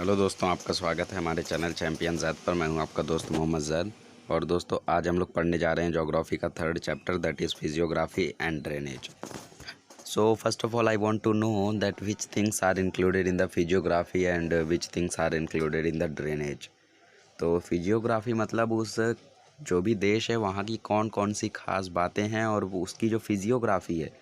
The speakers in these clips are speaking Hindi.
हेलो दोस्तों, आपका स्वागत है हमारे चैनल चैंपियन ज़ैद पर। मैं हूं आपका दोस्त मोहम्मद ज़ैद। और दोस्तों, आज हम लोग पढ़ने जा रहे हैं ज्योग्राफी का third chapter, that is physiography and drainage. So first of all I want to know that which things are included in the physiography and which things are included in the drainage. तो फिजियोग्राफी मतलब उस जो भी देश है वहाँ की कौन कौन सी खास बातें हैं, और उसकी जो फिजियोग्राफी है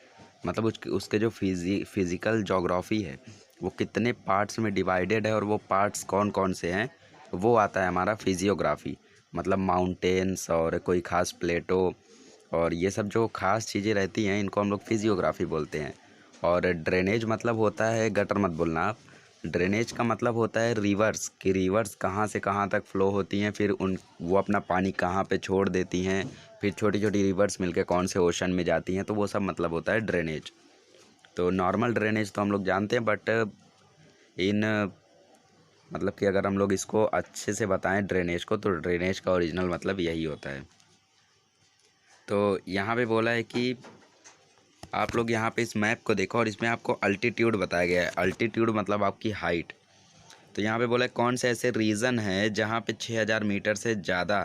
मतलब उसके जो फिज़िकल जोग्राफ़ी है वो कितने पार्ट्स में डिवाइडेड है, और वो पार्ट्स कौन कौन से हैं, वो आता है हमारा फिजियोग्राफी। मतलब माउंटेन्स और कोई ख़ास प्लेटो और ये सब जो ख़ास चीज़ें रहती हैं, इनको हम लोग फिजियोग्राफी बोलते हैं। और ड्रेनेज मतलब होता है, गटर मत बोलना आप। ड्रेनेज का मतलब होता है रिवर्स, कि रिवर्स कहाँ से कहाँ तक फ़्लो होती हैं, फिर वो अपना पानी कहाँ पे छोड़ देती हैं, फिर छोटी छोटी रिवर्स मिलके कौन से ओशन में जाती हैं, तो वो सब मतलब होता है ड्रेनेज। तो नॉर्मल ड्रेनेज तो हम लोग जानते हैं, बट इन मतलब कि अगर हम लोग इसको अच्छे से बताएं ड्रेनेज को, तो ड्रेनेज का ओरिजिनल मतलब यही होता है। तो यहाँ पे बोला है कि आप लोग यहाँ पे इस मैप को देखो, और इसमें आपको अल्टीट्यूड बताया गया है। अल्टीट्यूड मतलब आपकी हाइट। तो यहाँ पे बोला है कौन से ऐसे रीजन है जहाँ पे 6000 मीटर से ज़्यादा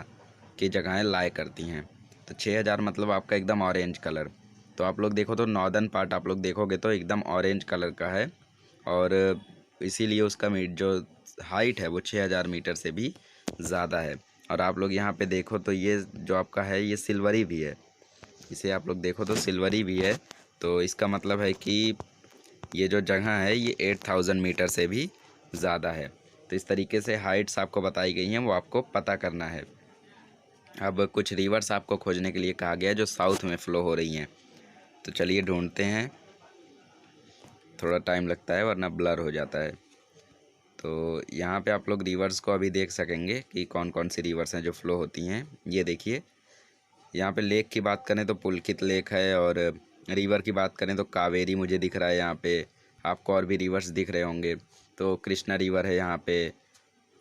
की जगहें लाई करती हैं। तो 6000 मतलब आपका एकदम ऑरेंज कलर। तो आप लोग देखो तो नॉर्दर्न पार्ट आप लोग देखोगे तो एकदम ऑरेंज कलर का है, और इसीलिए उसका जो हाइट है वो 6000 मीटर से भी ज़्यादा है। और आप लोग यहाँ पे देखो तो ये जो आपका है ये सिल्वरी भी है। इसे आप लोग देखो तो सिल्वरी भी है। तो इसका मतलब है कि ये जो जगह है ये 8000 मीटर से भी ज़्यादा है। तो इस तरीके से हाइट्स आपको बताई गई हैं, वो आपको पता करना है। अब कुछ रिवर्स आपको खोजने के लिए कहा गया है जो साउथ में फ़्लो हो रही हैं। तो चलिए ढूंढते हैं, थोड़ा टाइम लगता है वरना ब्लर हो जाता है। तो यहाँ पे आप लोग रिवर्स को अभी देख सकेंगे कि कौन कौन सी रिवर्स हैं जो फ़्लो होती हैं। ये देखिए, यहाँ पे लेक की बात करें तो पुलकित लेक है, और रिवर की बात करें तो कावेरी मुझे दिख रहा है। यहाँ पे आपको और भी रिवर्स दिख रहे होंगे। तो कृष्णा रिवर है यहाँ पे,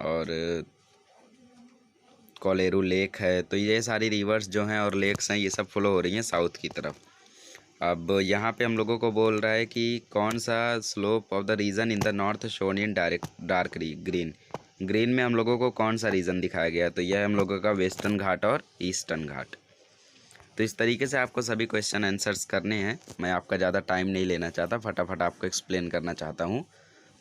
और कोलेरू लेक है। तो ये सारी रिवर्स जो हैं और लेक्स हैं, ये सब फ्लो हो रही हैं साउथ की तरफ। अब यहाँ पे हम लोगों को बोल रहा है कि कौन सा slope of the region in the north shown in dark green. Green में हम लोगों को कौन सा रीजन दिखाया गया है, तो यह है हम लोगों का वेस्टर्न घाट और ईस्टर्न घाट। तो इस तरीके से आपको सभी क्वेश्चन आंसर्स करने हैं। मैं आपका ज़्यादा टाइम नहीं लेना चाहता, फटाफट आपको एक्सप्लेन करना चाहता हूँ।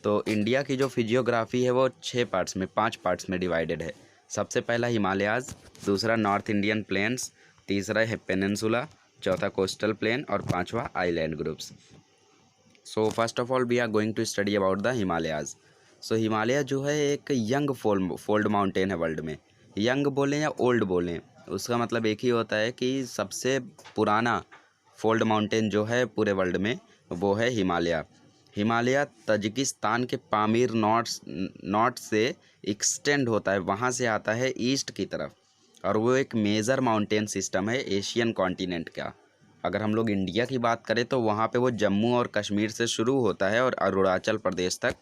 तो इंडिया की जो फिजियोग्राफी है वो 5 पार्ट्स में डिवाइडेड है। सबसे पहला हिमालयाज़, दूसरा नॉर्थ इंडियन प्लेन्स, तीसरा है पेनिनसुला, चौथा कोस्टल प्लेन, और पांचवा island groups. So first of all we are going to study about the Himalayas. So Himalaya जो है एक यंग फोल्ड माउंटेन है वर्ल्ड में। यंग बोलें या ओल्ड बोलें, उसका मतलब एक ही होता है कि सबसे पुराना फोल्ड माउंटेन जो है पूरे वर्ल्ड में वो है हिमालय। हिमालय तजिकिस्तान के पामीर नॉर्थ से एक्सटेंड होता है, वहाँ से आता है ईस्ट की तरफ, और वो एक मेजर माउंटेन सिस्टम है एशियन कॉन्टिनेंट का। अगर हम लोग इंडिया की बात करें तो वहाँ पे वो जम्मू और कश्मीर से शुरू होता है और अरुणाचल प्रदेश तक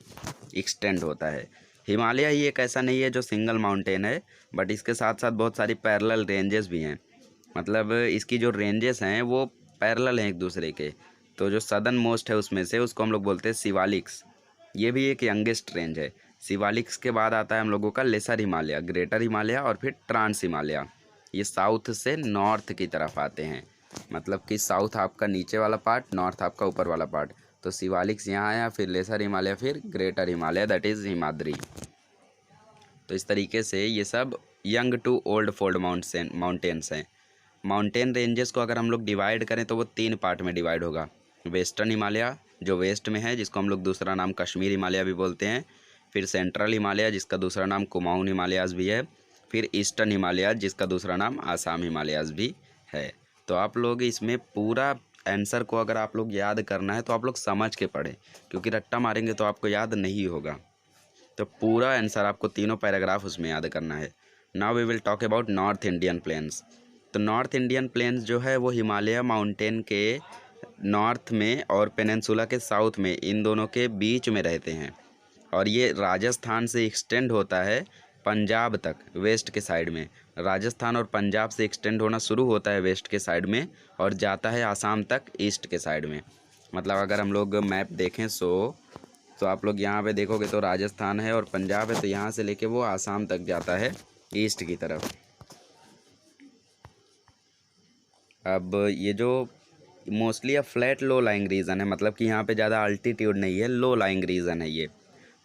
एक्सटेंड होता है। हिमालय ही एक ऐसा नहीं है जो सिंगल माउंटेन है, बट इसके साथ साथ बहुत सारी पैरेलल रेंजेस भी हैं। मतलब इसकी जो रेंजेस हैं वो पैरेलल हैं एक दूसरे के। तो जो सदर्न मोस्ट है उसमें से उसको हम लोग बोलते हैं शिवालिक्स। ये भी एक यंगेस्ट रेंज है। शिवालिक्स के बाद आता है हम लोगों का लेसर हिमालय, ग्रेटर हिमालय, और फिर ट्रांस हिमालय। ये साउथ से नॉर्थ की तरफ आते हैं। मतलब कि साउथ आपका नीचे वाला पार्ट, नॉर्थ आपका ऊपर वाला पार्ट। तो शिवालिक्स यहाँ आया, फिर लेसर हिमालय, फिर greater Himalaya, that is Himadri. तो इस तरीके से ये सब young to old fold mountains हैं। माउंटेन रेंजेस को अगर हम लोग डिवाइड करें तो वो 3 पार्ट में डिवाइड होगा। वेस्टर्न हिमालय जो वेस्ट में है, जिसको हम लोग दूसरा नाम कश्मीर हिमालय भी बोलते हैं। फिर सेंट्रल हिमालय, जिसका दूसरा नाम कुमाऊन हिमालयाज़ भी है। फिर ईस्टर्न हिमालय, जिसका दूसरा नाम आसाम हिमालयाज़ भी है। तो आप लोग इसमें पूरा आंसर को अगर आप लोग याद करना है तो आप लोग समझ के पढ़ें, क्योंकि रट्टा मारेंगे तो आपको याद नहीं होगा। तो पूरा आंसर आपको तीनों पैराग्राफ उसमें याद करना है। Now we will talk about North Indian plains. तो नॉर्थ इंडियन प्लेन्स जो है वो हिमालय माउंटेन के नॉर्थ में और पेनिनसुला के साउथ में, इन दोनों के बीच में रहते हैं। और ये राजस्थान से एक्सटेंड होता है पंजाब तक, वेस्ट के साइड में। राजस्थान और पंजाब से एक्सटेंड होना शुरू होता है वेस्ट के साइड में, और जाता है आसाम तक ईस्ट के साइड में। मतलब अगर हम लोग मैप देखें तो आप लोग यहाँ पे देखोगे तो राजस्थान है और पंजाब है, तो यहाँ से लेके वो आसाम तक जाता है ईस्ट की तरफ। अब ये जो मोस्टली अब फ्लैट लो लाइंग रीजन है, मतलब कि यहाँ पे ज़्यादा अल्टीट्यूड नहीं है, लो लाइंग रीजन है ये।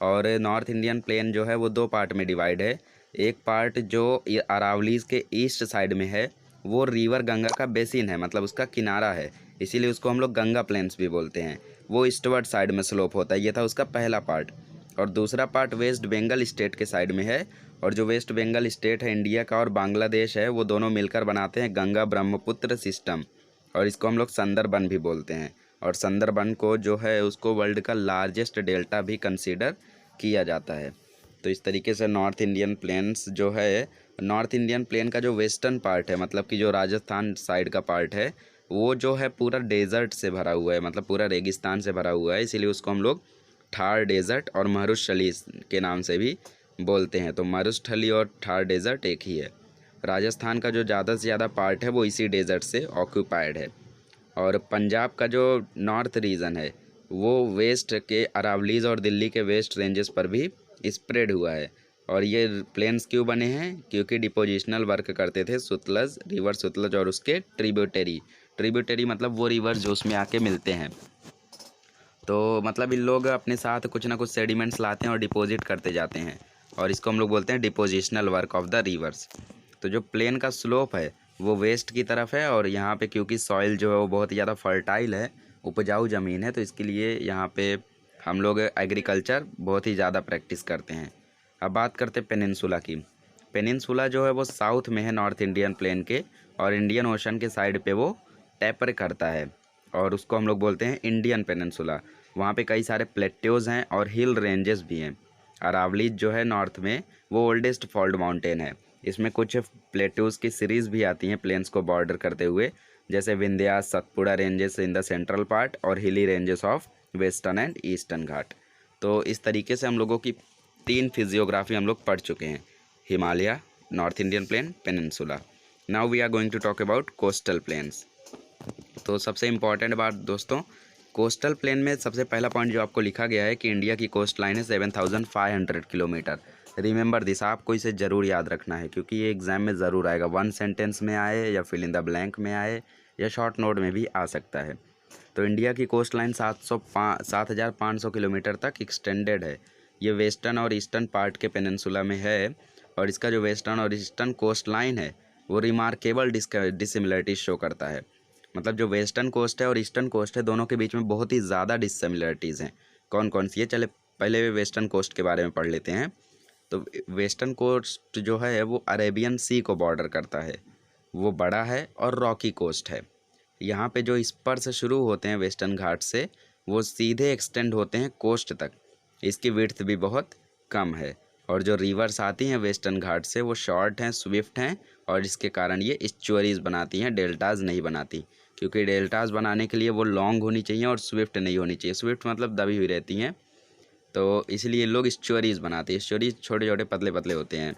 और नॉर्थ इंडियन प्लेन जो है वो दो पार्ट में डिवाइड है। एक पार्ट जो ये अरावलीज के ईस्ट साइड में है वो रिवर गंगा का बेसिन है, मतलब उसका किनारा है, इसीलिए उसको हम लोग गंगा प्लेन्स भी बोलते हैं। वो ईस्टवर्ड साइड में स्लोप होता है, ये था उसका पहला पार्ट। और दूसरा पार्ट वेस्ट बंगाल स्टेट के साइड में है। और जो वेस्ट बंगाल स्टेट है इंडिया का और बांग्लादेश है, वो दोनों मिलकर बनाते हैं गंगा ब्रह्मपुत्र सिस्टम, और इसको हम लोग सुंदरबन भी बोलते हैं। और सुंदरबन को जो है उसको वर्ल्ड का लार्जेस्ट डेल्टा भी कंसीडर किया जाता है। तो इस तरीके से नॉर्थ इंडियन प्लेन्स जो है, नॉर्थ इंडियन प्लेन का जो वेस्टर्न पार्ट है, मतलब कि जो राजस्थान साइड का पार्ट है, वो जो है पूरा डेजर्ट से भरा हुआ है, मतलब पूरा रेगिस्तान से भरा हुआ है, इसीलिए उसको हम लोग थार डेजर्ट और मरुस्थली के नाम से भी बोलते हैं। तो मरुस्थली और थार डेजर्ट एक ही है। राजस्थान का जो ज़्यादा से ज़्यादा पार्ट है वो इसी डेजर्ट से ऑक्यूपाइड है। और पंजाब का जो नॉर्थ रीजन है वो वेस्ट के अरावलीज और दिल्ली के वेस्ट रेंजेस पर भी स्प्रेड हुआ है। और ये प्लेन्स क्यों बने हैं? क्योंकि डिपोजिशनल वर्क करते थे सतलज, रिवर सतलज और उसके ट्रिब्यूटरी मतलब वो रिवर जो उसमें आके मिलते हैं। तो मतलब इन लोग अपने साथ कुछ ना कुछ सेडिमेंट्स लाते हैं और डिपॉजिट करते जाते हैं, और इसको हम लोग बोलते हैं depositional work of the reverse. तो जो प्लेन का स्लोप है वो वेस्ट की तरफ है, और यहाँ पे क्योंकि सॉइल जो है वो बहुत ही ज़्यादा फर्टाइल है, उपजाऊ ज़मीन है, तो इसके लिए यहाँ पे हम लोग एग्रीकल्चर बहुत ही ज़्यादा प्रैक्टिस करते हैं। अब बात करते हैं पेनिनसुला की। पेनिनसुला जो है वो साउथ में है नॉर्थ इंडियन प्लेन के, और इंडियन ओशन के साइड पे वो टैपर करता है, और उसको हम लोग बोलते हैं इंडियन पेनिनसुला। वहाँ पे कई सारे प्लेट्यूज़ हैं और हिल रेंजेस भी हैं। अरावलीज जो है नॉर्थ में वो ओल्डेस्ट फॉल्ट माउंटेन है। इसमें कुछ प्लेट्यूज़ की सीरीज़ भी आती हैं प्लेन्स को बॉर्डर करते हुए, जैसे Vindhyas Satpura ranges in the central part और hilly ranges of western and eastern Ghat. तो इस तरीके से हम लोगों की 3 फिजियोग्राफी हम लोग पढ़ चुके हैं: Himalaya, North Indian plain, peninsula. Now we are going to talk about coastal plains. तो सबसे इम्पॉर्टेंट बात दोस्तों, कोस्टल प्लेन में सबसे पहला पॉइंट जो आपको लिखा गया है कि इंडिया की कोस्ट लाइन है 7500 किलोमीटर। रिमेंबर दिस, आपको इसे ज़रूर याद रखना है क्योंकि ये एग्ज़ाम में ज़रूर आएगा, 1 सेंटेंस में आए या फिल इन द ब्लैंक में आए या शॉर्ट नोट में भी आ सकता है। तो इंडिया की कोस्ट लाइन 7500 किलोमीटर तक एक्सटेंडेड है। ये वेस्टर्न और ईस्टर्न पार्ट के पेनिनसुला में है, और इसका जो वेस्टर्न और ईस्टर्न कोस्ट लाइन है वो रिमार्केबल डिसिमिलरिटीज शो करता है। मतलब जो वेस्टर्न कोस्ट है और ईस्टर्न कोस्ट है दोनों के बीच में बहुत ही ज़्यादा डिसिमिलरिटीज़ हैं। कौन कौन सी है? चले पहले वेस्टर्न कोस्ट के बारे में पढ़ लेते हैं। तो वेस्टर्न कोस्ट जो है वो अरेबियन सी को बॉर्डर करता है, वो बड़ा है और रॉकी कोस्ट है। यहाँ पे जो स्पर से शुरू होते हैं वेस्टर्न घाट से वो सीधे एक्सटेंड होते हैं कोस्ट तक। इसकी विड्थ भी बहुत कम है, और जो रिवर्स आती हैं वेस्टर्न घाट से वो शॉर्ट हैं, स्विफ्ट हैं, और इसके कारण ये इस्चुअरीज बनाती हैं, डेल्टाज नहीं बनाती। क्योंकि डेल्टाज बनाने के लिए वो लॉन्ग होनी चाहिए और स्विफ्ट नहीं होनी चाहिए। स्विफ्ट मतलब दबी हुई रहती हैं, तो इसलिए लोग इस्चुअरीज बनाते हैं। इस्चुअरीज छोटे छोटे पतले पतले होते हैं।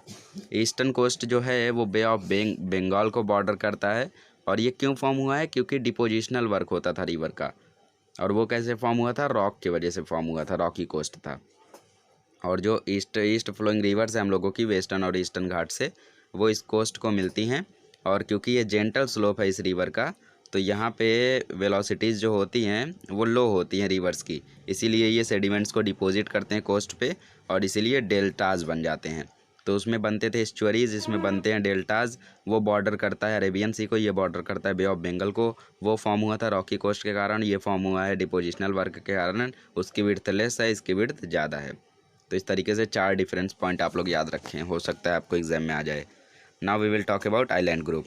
ईस्टर्न कोस्ट जो है वो बे ऑफ बंगाल को बॉर्डर करता है, और ये क्यों फॉर्म हुआ है? क्योंकि डिपोजिशनल वर्क होता था रिवर का, और वो कैसे फॉर्म हुआ था? रॉक की वजह से फॉर्म हुआ था, रॉकी कोस्ट था। और जो ईस्ट फ्लोइंग रिवर्स है हम लोगों की वेस्टर्न और ईस्टर्न घाट से, वो इस कोस्ट को मिलती हैं। और क्योंकि ये जेंटल स्लोप है इस रिवर का, तो यहाँ पे वेलोसिटीज़ जो होती हैं वो लो होती हैं रिवर्स की, इसीलिए ये सेडिमेंट्स को डिपॉजिट करते हैं कोस्ट पे, और इसीलिए डेल्टाज बन जाते हैं। तो उसमें बनते थे एस्चुअरीज, इसमें बनते हैं डेल्टाज। वो बॉर्डर करता है अरेबियन सी को, ये बॉर्डर करता है बे ऑफ बंगाल को। वो फॉर्म हुआ था रॉकी कोस्ट के कारण, ये फॉर्म हुआ है डिपोजिशनल वर्क के कारण। उसकी विड्थ लेस है, इसकी विड्थ ज़्यादा है। तो इस तरीके से 4 डिफरेंस पॉइंट आप लोग याद रखें, हो सकता है आपको एग्जाम में आ जाए। Now we will talk about island group.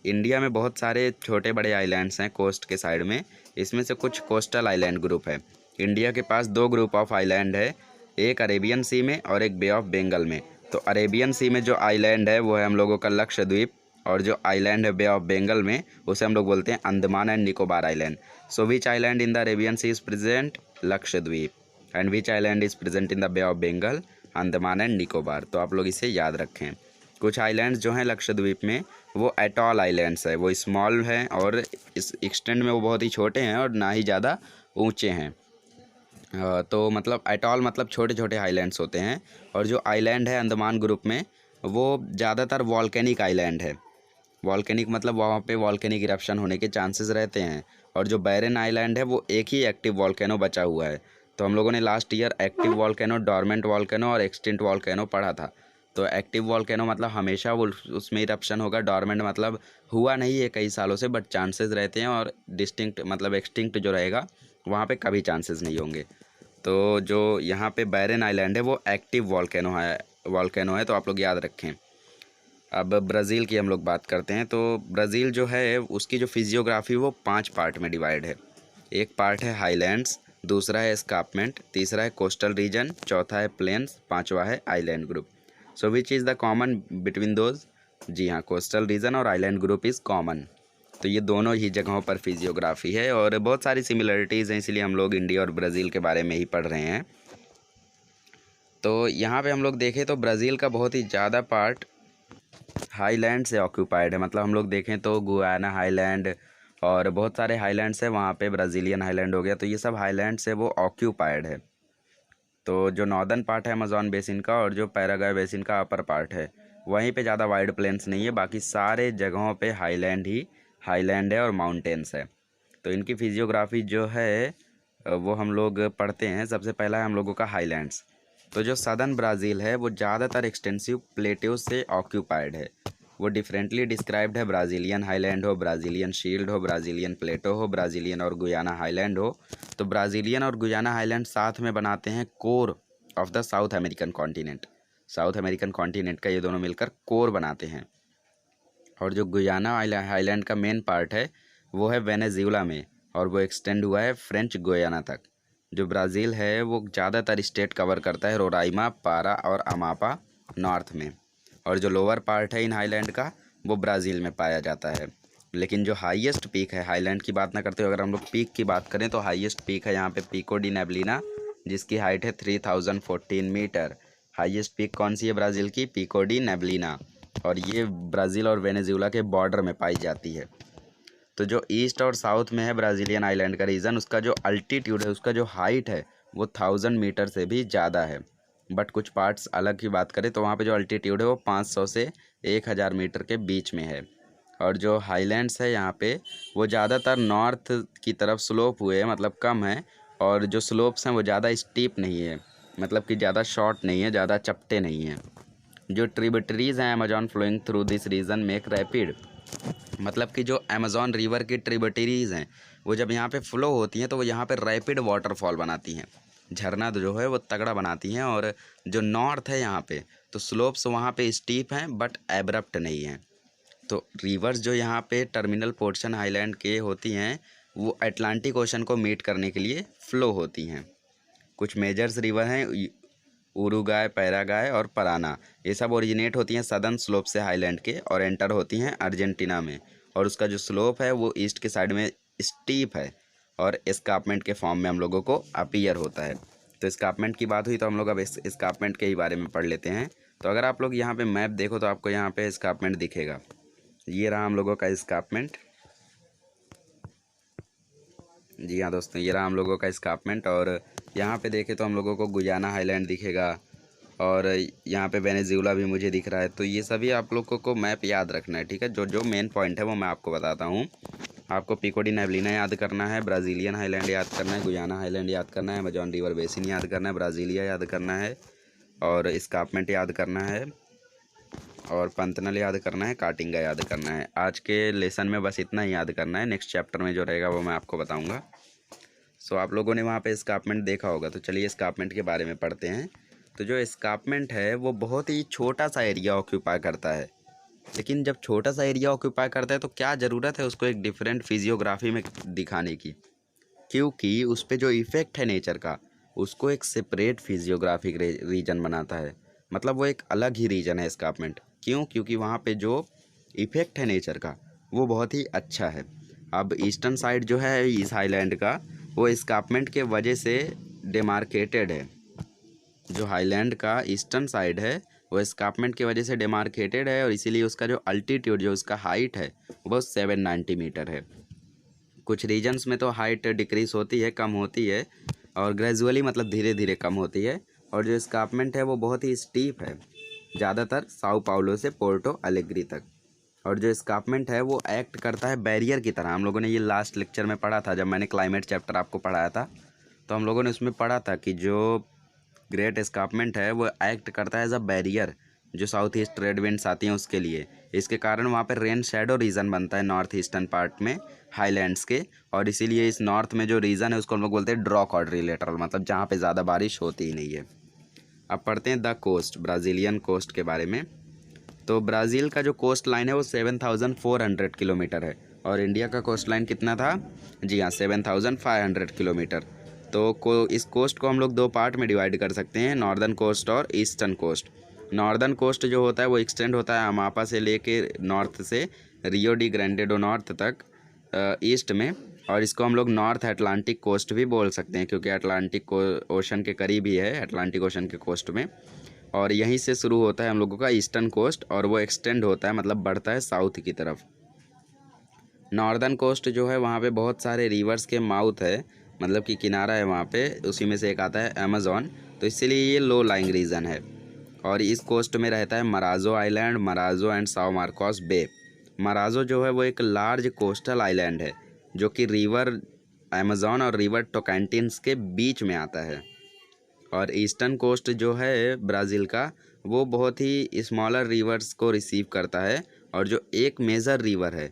India में बहुत सारे छोटे बड़े आइलैंड्स हैं कोस्ट के साइड में, इसमें से कुछ कोस्टल आइलैंड ग्रुप है। इंडिया के पास 2 ग्रुप ऑफ आइलैंड है, एक अरेबियन सी में और एक बे ऑफ बंगाल में। तो अरेबियन सी में जो आइलैंड है वो है हम लोगों का लक्षद्वीप, और जो आइलैंड है बे ऑफ बंगाल में उसे हम लोग बोलते हैं Andaman and Nicobar island. So which island in the Arabian Sea is present? Lakshadweep. And which island is present in the Bay of Bengal? Andaman and Nicobar. तो आप लोग इसे याद रखें। कुछ आइलैंड्स जो हैं लक्षद्वीप में वो एटॉल आइलैंड्स है, वो स्मॉल हैं और इस एक्सटेंड में वो बहुत ही छोटे हैं और ना ही ज़्यादा ऊंचे हैं। तो मतलब एटॉल मतलब छोटे छोटे आइलैंड्स होते हैं। और जो आइलैंड है अंडमान ग्रुप में वो ज़्यादातर वॉल्केनिक आइलैंड है। वॉल्केनिक मतलब वहाँ पे वॉल्केनिक इरप्शन होने के चांसेस रहते हैं। और जो बैरन आइलैंड है वो एक ही एक्टिव वॉल्केनो बचा हुआ है। तो हम लोगों ने last year active volcano, dormant volcano और एक्सटिंक्ट वॉल्केनो पढ़ा था। तो एक्टिव वॉल्केनो मतलब हमेशा वो उसमें इरप्शन होगा। डॉर्मेंट मतलब हुआ नहीं है कई सालों से बट चांसेस रहते हैं। और डिस्टिंक्ट मतलब एक्सटिंक्ट जो रहेगा वहाँ पे कभी चांसेस नहीं होंगे। तो जो यहाँ पे बैरन आइलैंड है वो एक्टिव वॉल्केनो है, तो आप लोग याद रखें। अब ब्राज़ील की हम लोग बात करते हैं। तो ब्राज़ील जो है उसकी जो फिजियोग्राफी वो 5 पार्ट में डिवाइड है। एक पार्ट है हाईलैंड्स, दूसरा है एस्कार्पमेंट, तीसरा है कोस्टल रीजन, चौथा है प्लेन्स, पांचवा है island group. So which is the common between those? जी हाँ, कोस्टल रीजन और आइलैंड ग्रुप इज़ कॉमन। तो ये दोनों ही जगहों पर फिजियोग्राफी है और बहुत सारी सिमिलरिटीज़ हैं, इसीलिए हम लोग इंडिया और ब्राज़ील के बारे में ही पढ़ रहे हैं। तो यहाँ पे हम लोग देखें तो ब्राज़ील का बहुत ही ज़्यादा पार्ट हाईलैंड से ऑक्यूपाइड है। मतलब हम लोग देखें तो गुयाना हाईलैंड और बहुत सारे हाईलैंड्स है वहाँ पे। ब्राज़ीलियन हाईलैंड हो गया, तो ये सब हाईलैंड से वो ऑक्यूपाइड है। तो जो नॉर्दर्न पार्ट है अमेज़न बेसिन का और जो पैराग्वे बेसिन का अपर पार्ट है वहीं पे ज़्यादा वाइड प्लेन्स नहीं है। बाकी सारे जगहों पे हाईलैंड है और माउंटेन्स है। तो इनकी फिजियोग्राफी जो है वो हम लोग पढ़ते हैं। सबसे पहला है हम लोगों का हाईलैंड्स। तो जो सदर्न ब्राज़ील है वो ज़्यादातर एक्सटेंसिव प्लेट्यूज से ऑक्यूपाइड है। वो डिफरेंटली डिस्क्राइब्ड है। ब्राज़ीलियन हाईलैंड हो, ब्राज़ीलियन शील्ड हो, ब्राज़ीलियन प्लेटो हो, ब्राज़ीलियन और गुयाना हाईलैंड हो। तो ब्राज़ीलियन और गुयाना हाईलैंड साथ में बनाते हैं core of the south American continent. South American continent का ये दोनों मिलकर कोर बनाते हैं। और जो गुयाना हाईलैंड का मेन पार्ट है वो है वेनेजुएला में और वो एक्सटेंड हुआ है फ्रेंच गुयाना तक। जो ब्राज़ील है वो ज़्यादातर स्टेट कवर करता है, रोराइमा, पारा और अमापा नॉर्थ में। और जो लोअर पार्ट है इन हाईलैंड का वो ब्राज़ील में पाया जाता है। लेकिन जो हाईएस्ट पीक है, हाईलैंड की बात ना करते हुए अगर हम लोग पीक की बात करें तो हाईएस्ट पीक है यहाँ पे पिको डी नेबलिना, जिसकी हाइट है 3014 मीटर। हाईएस्ट पीक कौन सी है ब्राज़ील की? Pico de Neblina. और ये ब्राज़ील और वेनेजुएला के बॉर्डर में पाई जाती है। तो जो ईस्ट और साउथ में है ब्राज़ीलियन आइलैंड का रीजन, उसका जो अल्टीट्यूड है, उसका जो हाइट है वो 1000 मीटर से भी ज़्यादा है। बट कुछ पार्ट्स अलग की बात करें तो वहाँ पे जो अल्टीट्यूड है वो 500 से 1000 मीटर के बीच में है। और जो हाईलैंड्स है यहाँ पे वो ज़्यादातर नॉर्थ की तरफ स्लोप हुए हैं, मतलब कम है। और जो स्लोप्स हैं वो ज़्यादा स्टीप नहीं है, मतलब कि ज़्यादा शॉर्ट नहीं है, ज़्यादा चपटे नहीं हैं। जो ट्रिब्यूटरीज़ हैं Amazon flowing through this region make rapid, मतलब कि जो अमेज़न रिवर की ट्रिब्यूटरीज़ हैं वो जब यहाँ पे फ्लो होती हैं तो वो यहाँ पे रैपिड वाटरफॉल बनाती हैं। झरना जो है वो तगड़ा बनाती हैं। और जो नॉर्थ है यहाँ पे तो स्लोप्स वहाँ पे स्टीप हैं बट एब्रप्ट नहीं हैं। तो रिवर्स जो यहाँ पे टर्मिनल पोर्शन आइलैंड के होती हैं वो अटलांटिक ओशन को मीट करने के लिए फ़्लो होती हैं। कुछ मेजर्स रिवर हैं उरुगाय, पैरागाय और पराना। ये सब ओरिजिनेट होती हैं सदर्न स्लोप से हाईलैंड के और एंटर होती हैं अर्जेंटीना में। और उसका जो स्लोप है वो ईस्ट के साइड में स्टीप है और एस्कार्पमेंट के फॉर्म में हम लोगों को अपीयर होता है। तो एस्कार्पमेंट की बात हुई तो हम लोग अब एस्कार्पमेंट के ही बारे में पढ़ लेते हैं। तो अगर आप लोग यहाँ पे मैप देखो तो आपको यहाँ पे एस्कार्पमेंट दिखेगा। ये रहा हम लोगों का एस्कार्पमेंट। जी हाँ दोस्तों, ये रहा हम लोगों का एस्कार्पमेंट। और यहाँ पे देखें तो हम लोगों को गुयाना हाईलैंड दिखेगा और यहाँ पे वेनेजुएला भी मुझे दिख रहा है। तो ये सभी आप लोगों को मैप याद रखना है, ठीक है। जो जो मेन पॉइंट है वो मैं आपको बताता हूँ। आपको पिको डी नेबलिना याद करना है, ब्राज़ीलियन हाईलैंड याद करना है, गुयाना हाईलैंड याद करना है, अमेजॉन रिवर बेसिन याद करना है, ब्राज़ीलिया याद करना है और एस्कार्पमेंट याद करना है और पंतनल याद करना है, काटिंगा याद करना है। आज के लेसन में बस इतना ही याद करना है। नेक्स्ट चैप्टर में जो रहेगा वो मैं आपको बताऊँगा। सो आप लोगों ने वहाँ पे एस्कार्पमेंट देखा होगा, तो चलिए एस्कार्पमेंट के बारे में पढ़ते हैं। तो जो एस्कार्पमेंट है वो बहुत ही छोटा सा एरिया ऑक्यूपाई करता है। लेकिन जब छोटा सा एरिया ऑक्यूपाई करता है तो क्या ज़रूरत है उसको एक डिफरेंट फिजियोग्राफी में दिखाने की? क्योंकि उस पे जो इफ़ेक्ट है नेचर का उसको एक सेपरेट फिजियोग्राफिक रीजन बनाता है। मतलब वो एक अलग ही रीजन है एस्कार्पमेंट। क्यों? क्योंकि वहाँ पे जो इफ़ेक्ट है नेचर का वो बहुत ही अच्छा है। अब ईस्टर्न साइड जो है इस हाईलैंड का वो एस्कार्पमेंट के वजह से डेमार्केटेड है। जो हाईलैंड का ईस्टर्न साइड है वो एस्कार्पमेंट की वजह से डेमार्केटेड है और इसीलिए उसका जो अल्टीट्यूड, जो उसका हाइट है वो 790 मीटर है। कुछ रीजन्स में तो हाइट डिक्रीज होती है, कम होती है, और ग्रेजुअली मतलब धीरे धीरे कम होती है। और जो एस्कार्पमेंट है वो बहुत ही स्टीप है, ज़्यादातर साओ पाउलो से पोर्टो अलेग्री तक। और जो एस्कार्पमेंट है वो एक्ट करता है बैरियर की तरह। हम लोगों ने ये लास्ट लेक्चर में पढ़ा था, जब मैंने क्लाइमेट चैप्टर आपको पढ़ाया था, तो हम लोगों ने उसमें पढ़ा था कि जो ग्रेट एस्कार्पमेंट है वो एक्ट करता है एज अ बैरियर जो साउथ ईस्ट ट्रेड विंड्स आती हैं उसके लिए। इसके कारण वहाँ पे रेन शेडो रीजन बनता है नॉर्थ ईस्टर्न पार्ट में हाईलैंड्स के, और इसीलिए इस नॉर्थ में जो रीजन है उसको हम लोग बोलते हैं ड्रॉ क्वाड्रिलेटरल, मतलब जहाँ पे ज़्यादा बारिश होती ही नहीं है। अब पढ़ते हैं द कोस्ट, ब्राज़ीलियन कोस्ट के बारे में। तो ब्राज़ील का जो कोस्ट लाइन है वो 7,400 किलोमीटर है, और इंडिया का कोस्ट लाइन कितना था? जी हाँ, 7,500 किलोमीटर। तो इस कोस्ट को हम लोग दो पार्ट में डिवाइड कर सकते हैं, नॉर्दर्न कोस्ट और ईस्टर्न कोस्ट। नॉर्दर्न कोस्ट जो होता है वो एक्सटेंड होता है अमापा से लेके नॉर्थ से Rio de Grande do north तक ईस्ट में, और इसको हम लोग नॉर्थ अटलांटिक कोस्ट भी बोल सकते हैं क्योंकि अटलांटिक ओशन के करीब ही है, अटलांटिक ओशन के कोस्ट में। और यहीं से शुरू होता है हम लोगों का ईस्टर्न कोस्ट, और वो एक्सटेंड होता है मतलब बढ़ता है साउथ की तरफ। नॉर्दर्न कोस्ट जो है वहाँ पे बहुत सारे रिवर्स के माउथ है, मतलब कि किनारा है वहाँ पे, उसी में से एक आता है अमेज़न, तो इसीलिए ये लो लाइंग रीजन है। और इस कोस्ट में रहता है Marajo island, Marajo and Sao Marcos Bay. Marajo जो है वो एक लार्ज कोस्टल आइलैंड है जो कि रिवर अमेज़न और रिवर टोकैंटिन्स के बीच में आता है। और ईस्टर्न कोस्ट जो है ब्राज़ील का वो बहुत ही स्मॉलर रिवर्स को रिसीव करता है, और जो एक मेजर रिवर है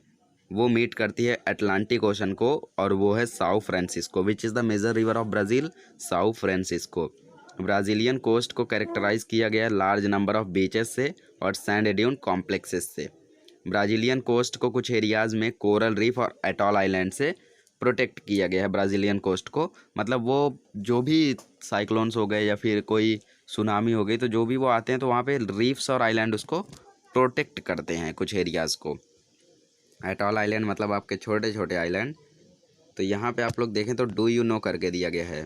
वो मीट करती है अटलांटिक ओशन को, और वो है Sao Francisco, which is the major river of Brazil, Sao Francisco. Brazilian coast को कैरेक्टराइज किया गया है लार्ज नंबर ऑफ बीचेस से और सैंड ड्यून कॉम्प्लेक्सेस से। ब्राज़ीलियन कोस्ट को कुछ एरियाज़ में कोरल रीफ और एटॉल आइलैंड से प्रोटेक्ट किया गया है ब्राज़ीलियन कोस्ट को, मतलब वो जो भी साइक्लोन्स हो गए या फिर कोई सुनामी हो गई तो जो भी वो आते हैं तो वहाँ पे रीफ्स और आइलैंड उसको प्रोटेक्ट करते हैं कुछ एरियाज़ को। एटॉल आइलैंड मतलब आपके छोटे छोटे आइलैंड। तो यहाँ पे आप लोग देखें तो डू यू नो करके दिया गया है।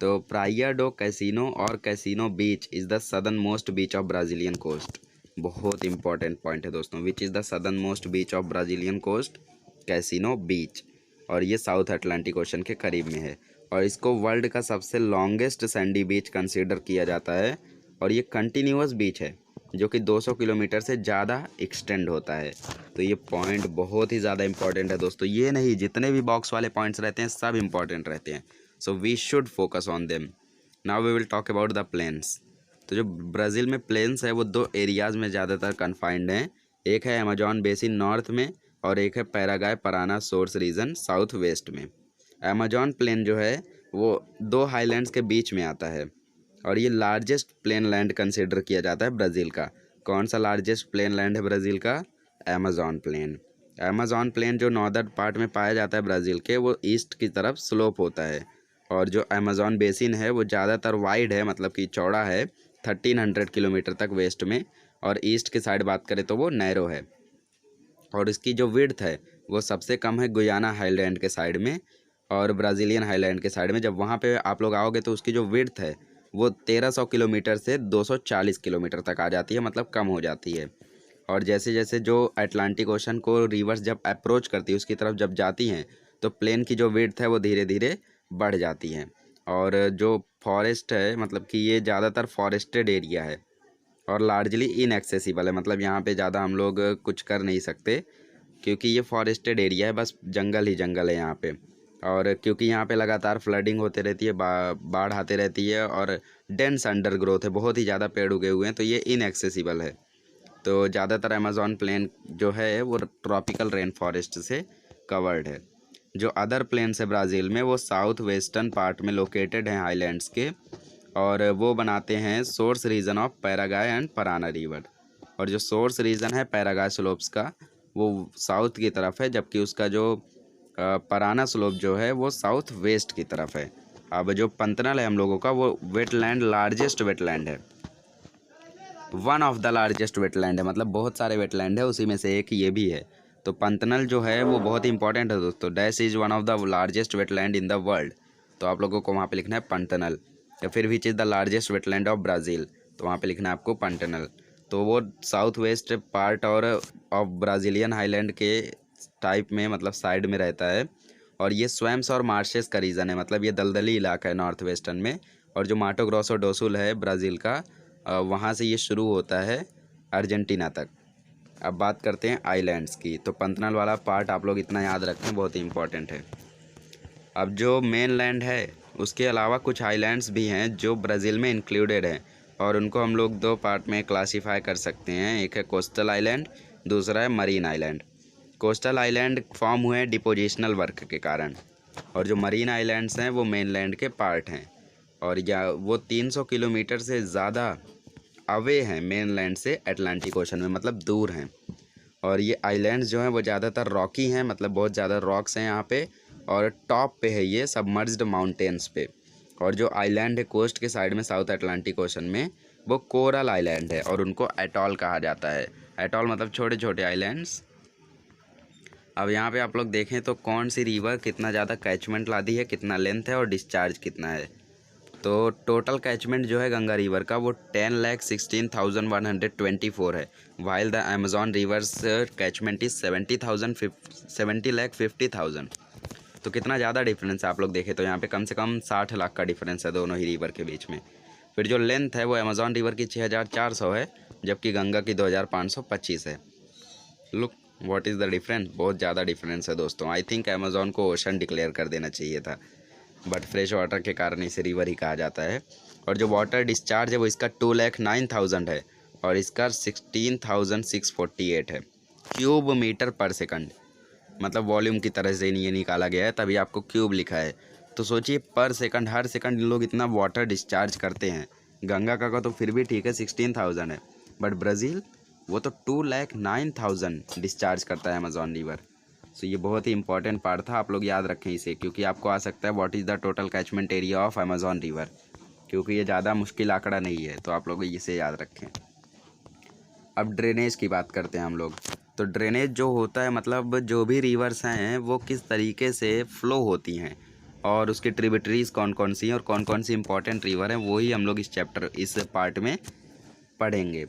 तो प्राया डो कैसीनो और Cassino beach is the southernmost beach of Brazilian coast. बहुत इंपॉर्टेंट पॉइंट है दोस्तों, which is the southernmost beach of Brazilian coast, Cassino beach, और ये साउथ अटलांटिक ओशन के करीब में है। और इसको वर्ल्ड का सबसे लॉन्गेस्ट सैंडी बीच कंसीडर किया जाता है, और ये कंटिन्यूअस बीच है जो कि 200 किलोमीटर से ज़्यादा एक्सटेंड होता है। तो ये पॉइंट बहुत ही ज़्यादा इंपॉर्टेंट है दोस्तों, ये नहीं जितने भी बॉक्स वाले पॉइंट्स रहते हैं सब इंपॉर्टेंट रहते हैं, so we should focus on them. Now we will talk about the plains. तो जो ब्राज़ील में प्लेन्स है वो दो एरियाज़ में ज़्यादातर कन्फाइंड हैं, एक है अमेजॉन बेसिन नॉर्थ में और एक है Paraguay Parana source region south west में। अमेजॉन प्लेन जो है वो दो हाईलैंड्स के बीच में आता है, और ये लार्जेस्ट प्लेन लैंड कंसिडर किया जाता है ब्राज़ील का। कौन सा लार्जेस्ट प्लेन लैंड है ब्राज़ील का? Amazon plain. अमेजॉन प्लेन जो नॉर्दर्न पार्ट में पाया जाता है ब्राज़ील के, वो ईस्ट की तरफ स्लोप होता है, और जो अमेजॉन बेसिन है वो ज़्यादातर वाइड है, मतलब कि चौड़ा है 1300 किलोमीटर तक वेस्ट में, और ईस्ट की साइड बात करें तो वो नैरो है। और इसकी जो विड्थ है वो सबसे कम है गुयाना हाईलैंड के साइड में और ब्राज़ीलियन हाईलैंड के साइड में। जब वहाँ पे आप लोग आओगे तो उसकी जो विड्थ है वो 1300 किलोमीटर से 240 किलोमीटर तक आ जाती है, मतलब कम हो जाती है। और जैसे जैसे जो अटलांटिक ओशन को रिवर्स जब अप्रोच करती है उसकी तरफ जब जाती हैं तो प्लेन की जो विड्थ है वो धीरे धीरे बढ़ जाती है। और जो फॉरेस्ट है, मतलब कि ये ज़्यादातर फॉरेस्टेड एरिया है और लार्जली इनएक्सेसिबल है, मतलब यहाँ पे ज़्यादा हम लोग कुछ कर नहीं सकते क्योंकि ये फॉरेस्टेड एरिया है, बस जंगल ही जंगल है यहाँ पे। और क्योंकि यहाँ पे लगातार फ्लडिंग होती रहती है, बाढ़ आती रहती है, और डेंस अंडर ग्रोथ है, बहुत ही ज़्यादा पेड़ उगे हुए हैं, तो ये इनएक्सेसिबल है। तो ज़्यादातर अमेजॉन प्लेन जो है वो ट्रॉपिकल रेन फॉरेस्ट से कवर्ड है। जो अदर प्लेन्स है ब्राज़ील में वो साउथ वेस्टर्न पार्ट में लोकेटेड हैं हाईलैंड्स के, और वो बनाते हैं source region of Paraguay and Parana river. और जो सोर्स रीजन है पैरागाय स्लोप्स का वो साउथ की तरफ है, जबकि उसका जो पराना स्लोप जो है वो साउथ वेस्ट की तरफ है। अब जो पंतनल है हम लोगों का वो वेटलैंड, लार्जेस्ट वेटलैंड है, one of the largest wetland है, मतलब बहुत सारे वेटलैंड है उसी में से एक ये भी है। तो पंतनल जो है वो बहुत ही इंपॉर्टेंट है दोस्तों। Dash is one of the largest wetland in the world, तो आप लोगों को वहाँ पे लिखना है पंतनल। या फिर विच is the largest wetland of Brazil, तो वहाँ पे लिखना है आपको पंतनल। तो वो साउथ वेस्ट पार्ट और ऑफ ब्राज़ीलियन हाईलैंड के टाइप में, मतलब साइड में रहता है, और ये स्वैम्स और मार्शेस का रीजन है, मतलब ये दलदली इलाका है नॉर्थ वेस्टर्न में। और जो माटो ग्रोसो डो सुल है ब्राज़ील का, वहाँ से ये शुरू होता है अर्जेंटीना तक। अब बात करते हैं आइलैंड्स की, तो पंतनल वाला पार्ट आप लोग इतना याद रखें, बहुत ही इंपॉर्टेंट है। अब जो मेन लैंड है उसके अलावा कुछ आइलैंड्स भी हैं जो ब्राज़ील में इंक्लूडेड हैं, और उनको हम लोग दो पार्ट में क्लासीफाई कर सकते हैं। एक है कोस्टल आइलैंड, दूसरा है marine island. Coastal island form हुए हैं डिपोजिशनल वर्क के कारण, और जो मरीन आइलैंड्स हैं वो मेनलैंड के पार्ट हैं, और या वो 300 किलोमीटर से ज़्यादा अवे हैं मेनलैंड से अटलांटिक ओशन में, मतलब दूर हैं। और ये आइलैंड्स जो हैं वो ज़्यादातर रॉकी हैं, मतलब बहुत ज़्यादा रॉक्स हैं यहाँ पे, और टॉप पे है ये सबमर्ज्ड माउंटेन्स पे। और जो आइलैंड है कोस्ट के साइड में साउथ अटलांटिक ओशन में, वो कोरल आइलैंड है, और उनको एटॉल कहा जाता है। एटॉल मतलब छोटे छोटे आइलैंड्स। अब यहाँ पे आप लोग देखें तो कौन सी रिवर कितना ज़्यादा कैचमेंट लाती है, कितना लेंथ है और डिस्चार्ज कितना है। तो टोटल कैचमेंट जो है गंगा रिवर का वो 10,16,124 है, while the Amazon reverse catchment is 70,50,000। तो कितना ज़्यादा डिफरेंस है आप लोग देखें तो यहाँ पे कम से कम 60 लाख का डिफरेंस है दोनों ही रिवर के बीच में। फिर जो लेंथ है वो अमेजॉन रिवर की 6,400 है, जबकि गंगा की 2,525 है। Look what is the difference, बहुत ज़्यादा डिफरेंस है दोस्तों। आई थिंक अमेजॉन को ओशन डिक्लेयर कर देना चाहिए था, बट फ्रेश वाटर के कारण इसे रिवर ही कहा जाता है। और जो वाटर डिस्चार्ज है वो इसका 2,09,000 है, और इसका 16,648 है क्यूब मीटर पर सेकंड, मतलब वॉल्यूम की तरह से ये निकाला गया है, तभी आपको क्यूब लिखा है। तो सोचिए पर सेकंड, हर सेकंड लोग इतना वाटर डिस्चार्ज करते हैं। गंगा का तो फिर भी ठीक है 16,000 है, बट ब्राज़ील वो तो 2,09,000 डिस्चार्ज करता है अमेजॉन रिवर। सो ये बहुत ही इंपॉर्टेंट पार्ट था, आप लोग याद रखें इसे, क्योंकि आपको आ सकता है what is the total catchment area of Amazon river, क्योंकि ये ज़्यादा मुश्किल आंकड़ा नहीं है, तो आप लोग इसे याद रखें। अब ड्रेनेज की बात करते हैं हम लोग। तो ड्रेनेज जो होता है, मतलब जो भी रिवर्स हैं वो किस तरीके से फ़्लो होती हैं, और उसकी ट्रिब्यूटरीज़ कौन कौन सी हैं और कौन कौन सी इंपॉर्टेंट रिवर हैं, वो ही हम लोग इस पार्ट में पढ़ेंगे।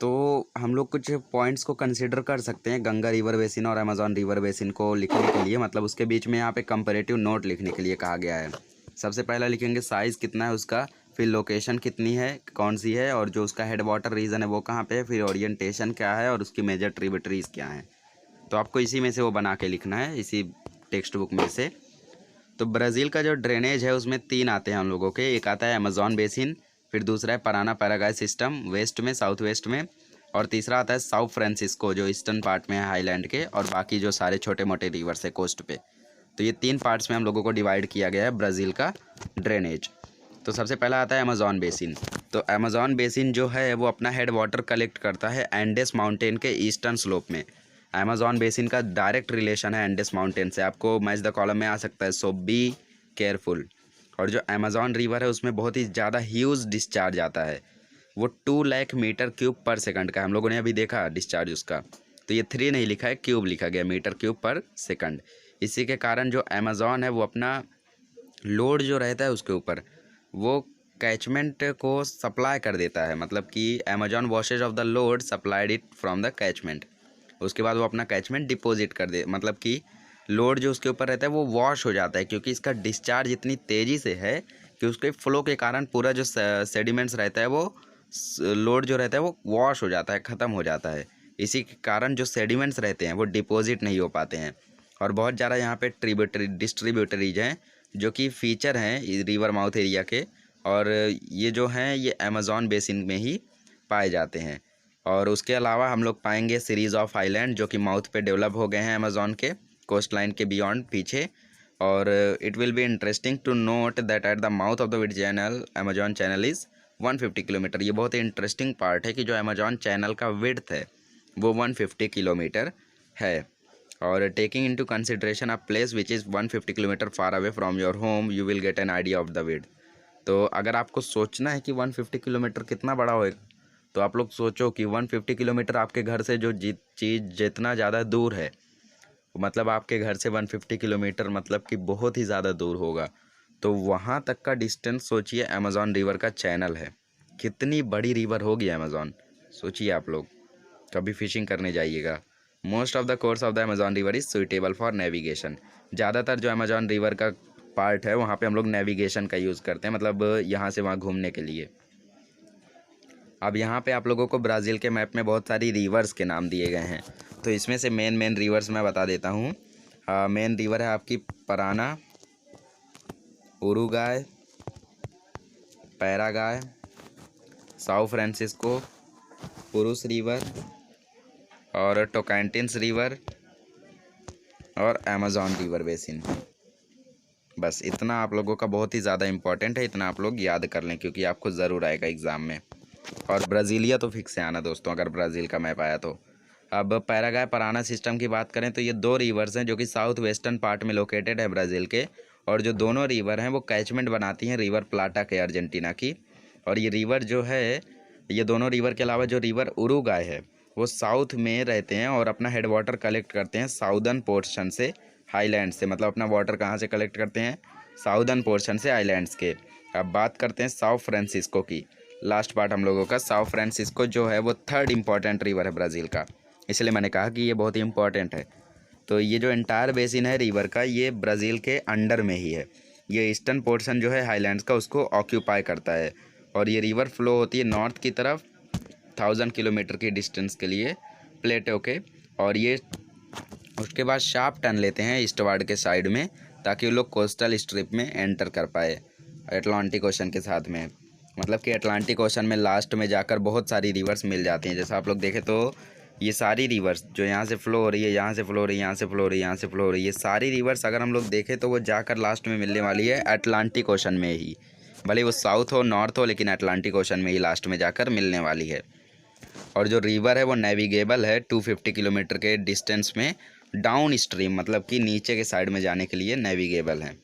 तो हम लोग कुछ पॉइंट्स को कंसिडर कर सकते हैं गंगा रिवर बेसिन और अमेजॉन रिवर बेसिन को लिखने के लिए, मतलब उसके बीच में यहाँ पे कंपैरेटिव नोट लिखने के लिए कहा गया है। सबसे पहला लिखेंगे साइज़ कितना है उसका, फिर लोकेशन कितनी है, कौन सी है, और जो उसका हेड वाटर रीजन है वो कहाँ पे है, फिर ओरिएंटेशन क्या है, और उसकी मेजर ट्रिब्यूटरीज क्या हैं। तो आपको इसी में से वो बना के लिखना है, इसी टेक्स्ट बुक में से। तो ब्राज़ील का जो ड्रेनेज है उसमें 3 आते हैं हम लोगों के। एक आता है अमेजॉन बेसिन, फिर दूसरा है पराना पैरागाय सिस्टम वेस्ट में, साउथ वेस्ट में, और तीसरा आता है साउथ फ्रांसिस्को जो ईस्टर्न पार्ट में है हाईलैंड के, और बाकी जो सारे छोटे मोटे रिवर्स है कोस्ट पे। तो ये 3 पार्ट्स में हम लोगों को डिवाइड किया गया है ब्राज़ील का ड्रेनेज। तो सबसे पहला आता है अमेजॉन बेसिन। तो अमेजॉन बेसिन जो है वो अपना हेड वाटर कलेक्ट करता है एंडेस माउंटेन के ईस्टर्न स्लोप में। अमेजॉन बेसिन का डायरेक्ट रिलेशन है एंडेस माउंटेन से, आपको मैच द कॉलम में आ सकता है, सो बी केयरफुल। और जो अमेजॉन रिवर है उसमें बहुत ही ज़्यादा ह्यूज डिस्चार्ज आता है, वो 2 लाख मीटर क्यूब पर सेकंड का, हम लोगों ने अभी देखा डिस्चार्ज उसका। तो ये 3 नहीं लिखा है, क्यूब लिखा गया, मीटर क्यूब पर सेकंड। इसी के कारण जो अमेजॉन है वो अपना लोड जो रहता है उसके ऊपर, वो कैचमेंट को सप्लाई कर देता है, मतलब कि Amazon washes of the load supplied it from the catchment. उसके बाद वो अपना कैचमेंट डिपॉजिट कर दे, मतलब कि लोड जो उसके ऊपर रहता है वो वॉश हो जाता है, क्योंकि इसका डिस्चार्ज इतनी तेज़ी से है कि उसके फ्लो के कारण पूरा जो सेडिमेंट्स रहता है वो लोड जो रहता है वो वॉश हो जाता है, ख़त्म हो जाता है। इसी के कारण जो सेडिमेंट्स रहते हैं वो डिपॉजिट नहीं हो पाते हैं, और बहुत ज़्यादा यहाँ पे डिस्ट्रीब्यूटरीज हैं जो कि फ़ीचर हैं रिवर माउथ एरिया के, और ये जो हैं ये अमेजॉन बेसिन में ही पाए जाते हैं। और उसके अलावा हम लोग पाएंगे सीरीज़ ऑफ आइलैंड जो कि माउथ पे डेवलप हो गए हैं अमेजॉन के कोस्ट लाइन के बियॉन्ड पीछे। और it will be interesting to note that at the mouth of the wide channel Amazon channel is 150 kilometre. ये बहुत ही इंटरेस्टिंग पार्ट है कि जो अमेजॉन चैनल का विड्थ है वो 150 किलोमीटर है। और taking into consideration a place which is 150 kilometre far away from your home, you will get an idea of the width. तो अगर आपको सोचना है कि 150 किलोमीटर कितना बड़ा होएगा, तो आप लोग सोचो कि 150 किलोमीटर आपके घर से जो चीज़ जितना ज़्यादा दूर है, मतलब आपके घर से 150 किलोमीटर मतलब कि बहुत ही ज़्यादा दूर होगा। तो वहाँ तक का डिस्टेंस सोचिए, अमेजॉन रिवर का चैनल है, कितनी बड़ी रिवर होगी अमेजॉन। सोचिए आप लोग, कभी फिशिंग करने जाइएगा, most of the course of the Amazon river is suitable for navigation. ज़्यादातर जो अमेजॉन रिवर का पार्ट है वहाँ पे हम लोग नेविगेशन का यूज़ करते हैं, मतलब यहाँ से वहाँ घूमने के लिए। अब यहाँ पे आप लोगों को ब्राज़ील के मैप में बहुत सारी रिवर्स के नाम दिए गए हैं, तो इसमें से मेन रिवर्स मैं बता देता हूँ। मेन रिवर है आपकी पराना, उरुगाय, पैरागाय, साओ फ्रांसिस्को, पुरुष रिवर और टोकांटिन्स रिवर और अमेजॉन रिवर बेसिन। बस इतना आप लोगों का बहुत ही ज़्यादा इम्पोर्टेंट है, इतना आप लोग याद कर लें क्योंकि आपको ज़रूर आएगा एग्ज़ाम में। और ब्राज़ीलिया तो फिक्स से आना दोस्तों, अगर ब्राज़ील का मैप आया तो। अब पैरागाय पराना सिस्टम की बात करें तो ये 2 रिवर्स हैं जो कि साउथ वेस्टर्न पार्ट में लोकेटेड है ब्राज़ील के, और जो दोनों रिवर हैं वो कैचमेंट बनाती हैं रिवर प्लाटा के, अर्जेंटीना की। और ये रिवर जो है, ये दोनों रिवर के अलावा जो रिवर उरुगाय है वो साउथ में रहते हैं और अपना हेड वाटर कलेक्ट करते हैं साउदर्न पोर्शन से, हाईलैंड से। मतलब अपना वाटर कहाँ से कलेक्ट करते हैं? साउदर्न पोर्शन से, आइलैंड्स के। अब बात करते हैं साओ फ्रांसिस्को की, लास्ट पार्ट हम लोगों का। साओ फ्रांसिस्को जो है वो 3rd इम्पॉर्टेंट रिवर है ब्राज़ील का, इसलिए मैंने कहा कि ये बहुत ही इम्पॉर्टेंट है। तो ये जो एंटायर बेसिन है रिवर का, ये ब्राज़ील के अंडर में ही है। ये ईस्टर्न पोर्शन जो है हाईलैंड्स का, उसको ऑक्यूपाई करता है। और ये रिवर फ्लो होती है नॉर्थ की तरफ 1000 किलोमीटर की डिस्टेंस के लिए प्लेटो के, और ये उसके बाद शार्प टर्न लेते हैं ईस्टवार्ड के साइड में, ताकि वो लोग कोस्टल स्ट्रिप में एंटर कर पाए अटलांटिक ओशन के साथ में। मतलब कि अटलांटिक ओशन में लास्ट में जाकर बहुत सारी रिवर्स मिल जाती हैं। जैसा आप लोग देखें तो ये सारी रिवर्स जो यहाँ से फ्लो हो रही है, यहाँ से फ्लो हो रही है, यहाँ से फ्लो हो रही है, यहाँ से फ्लो हो रही है, ये सारी रिवर्स अगर हम लोग देखें तो वो जाकर लास्ट में मिलने वाली है अटलांटिक ओशन में ही। भले वो साउथ हो नॉर्थ हो, लेकिन अटलांटिक ओशन में ही लास्ट में जाकर मिलने वाली है। और जो रिवर है वो नेविगेबल है 250 किलोमीटर के डिस्टेंस में डाउन स्ट्रीम, मतलब कि नीचे के साइड में जाने के लिए नेविगेबल है।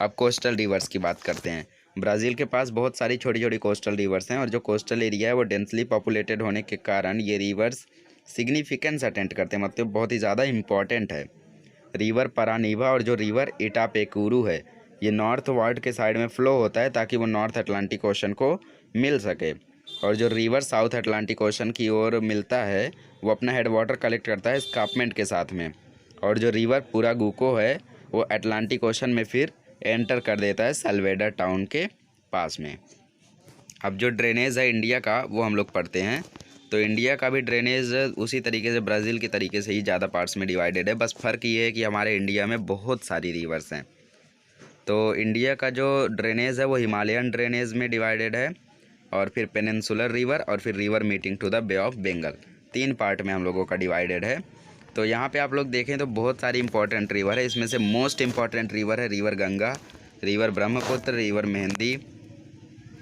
अब कोस्टल रिवर्स की बात करते हैं। ब्राज़ील के पास बहुत सारी छोटी छोटी कोस्टल रिवर्स हैं, और जो कोस्टल एरिया है वो डेंसली पॉपुलेटेड होने के कारण ये रिवर्स सिग्निफिकेंस अटेंड करते हैं, मतलब बहुत ही ज़्यादा इम्पॉर्टेंट है। रिवर परानीवा और जो रिवर इटापेकुरू है, ये नॉर्थ वार्ड के साइड में फ़्लो होता है ताकि वो नॉर्थ अटलांटिक ओशन को मिल सके। और जो रिवर साउथ अटलांटिक ओशन की ओर मिलता है वो अपना हेड वाटर कलेक्ट करता है स्कार्पमेंट के साथ में। और जो रिवर पुरागुको है वो अटलांटिक ओशन में फिर एंटर कर देता है साल्वेडर टाउन के पास में। अब जो ड्रेनेज है इंडिया का वो हम लोग पढ़ते हैं। तो इंडिया का भी ड्रेनेज उसी तरीके से ब्राज़ील के तरीके से ही ज़्यादा पार्ट्स में डिवाइडेड है, बस फ़र्क ये है कि हमारे इंडिया में बहुत सारी रिवर्स हैं। तो इंडिया का जो ड्रेनेज है वो हिमालयन ड्रेनेज में डिवाइडेड है, और फिर पेनिनसुलर रिवर, और फिर river meeting to the Bay of Bengal. 3 part में हम लोगों का डिवाइडेड है। तो यहाँ पे आप लोग देखें तो बहुत सारी इंपॉर्टेंट रिवर है। इसमें से मोस्ट इम्पॉर्टेंट रिवर है river Ganga, river Brahmaputra, river मेहंदी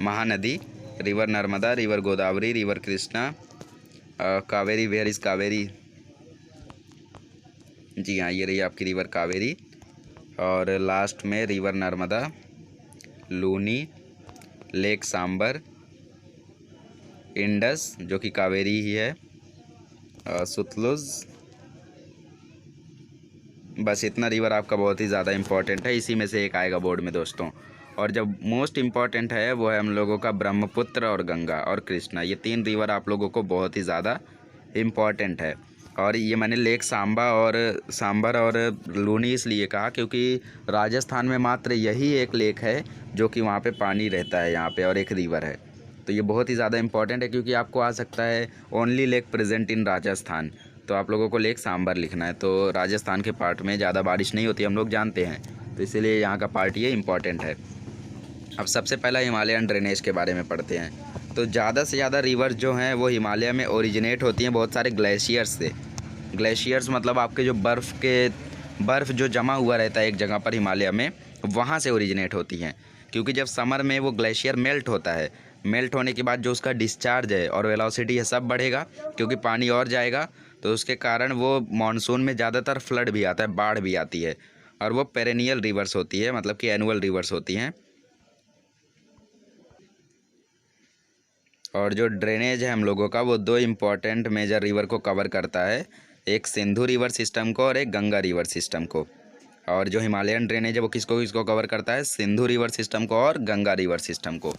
Mahanadi, river Narmada, river Godavari, river Krishna, Kaveri. Where is Kaveri? जी हाँ, ये रही आपकी रिवर कावेरी। और लास्ट में रिवर नर्मदा, लूनी, लेक सांबर, इंडस जो कि कावेरी ही है, सुतलुज। बस इतना रिवर आपका बहुत ही ज़्यादा इम्पोर्टेंट है, इसी में से एक आएगा बोर्ड में दोस्तों। और जब मोस्ट इम्पॉर्टेंट है वो है हम लोगों का ब्रह्मपुत्र और गंगा और कृष्णा। ये 3 रिवर आप लोगों को बहुत ही ज़्यादा इम्पॉर्टेंट है। और ये मैंने लेक सांबर और लूनी इसलिए कहा क्योंकि राजस्थान में मात्र यही एक लेक है जो कि वहाँ पे पानी रहता है यहाँ पे, और एक रिवर है। तो ये बहुत ही ज़्यादा इम्पॉर्टेंट है क्योंकि आपको आ सकता है only lake present in Rajasthan, तो आप लोगों को लेक सांबर लिखना है। तो राजस्थान के पार्ट में ज़्यादा बारिश नहीं होती, हम लोग जानते हैं, तो इसीलिए यहाँ का पार्ट ये इम्पॉर्टेंट है। अब सबसे पहला हिमालयन ड्रेनेज के बारे में पढ़ते हैं। तो ज़्यादा से ज़्यादा रिवर जो हैं वो हिमालय में ओरिजिनेट होती हैं बहुत सारे ग्लेशियर्स से। ग्लेशियर्स मतलब आपके जो बर्फ़ जो जमा हुआ रहता है एक जगह पर हिमालय में, वहाँ से ओरिजिनेट होती हैं। क्योंकि जब समर में वो ग्लेशियर मेल्ट होता है, मेल्ट होने के बाद जो उसका डिस्चार्ज है और वेलोसिटी है सब बढ़ेगा, क्योंकि पानी और जाएगा, तो उसके कारण वो मानसून में ज़्यादातर फ्लड भी आता है, बाढ़ भी आती है। और वो पेरेनियल रिवर्स होती है, मतलब कि एनुअल रिवर्स होती हैं। और जो ड्रेनेज है हम लोगों का वो 2 इम्पॉर्टेंट मेजर रिवर को कवर करता है, एक सिंधु रिवर सिस्टम को और एक गंगा रिवर सिस्टम को। और जो हिमालयन ड्रेनेज है वो किसको किसको कवर करता है? सिंधु रिवर सिस्टम को और गंगा रिवर सिस्टम को।